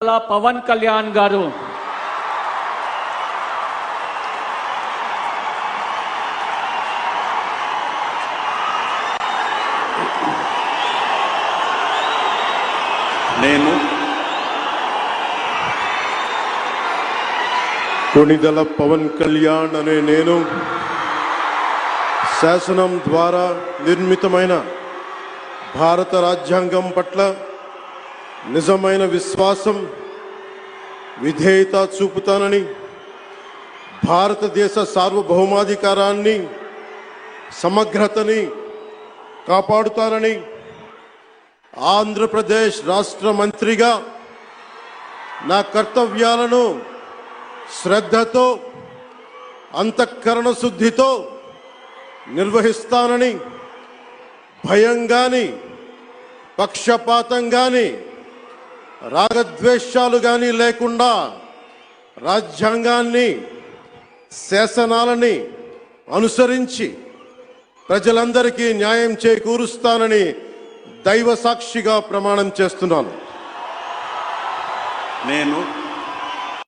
పవన్ కళ్యాణ్ గారు నేను కొణిదెల పవన్ కళ్యాణ్ అనే నేను శాసనం ద్వారా నిర్మితమైన భారత రాజ్యాంగం పట్ల నిజమైన విశ్వాసం విధేయత చూపుతానని, భారతదేశ సార్వభౌమాధికారాన్ని సమగ్రతని కాపాడుతానని, ఆంధ్రప్రదేశ్ రాష్ట్ర మంత్రిగా నా కర్తవ్యాలను శ్రద్ధతో అంతఃకరణ శుద్ధితో నిర్వహిస్తానని, భయం గాని పక్షపాతం గాని రాగద్వేషాలు గాని లేకుండా రాజ్యాంగాన్ని శాసనాలని అనుసరించి ప్రజలందరికీ న్యాయం చేకూరుస్తానని దైవ సాక్షిగా ప్రమాణం చేస్తున్నాను. నేను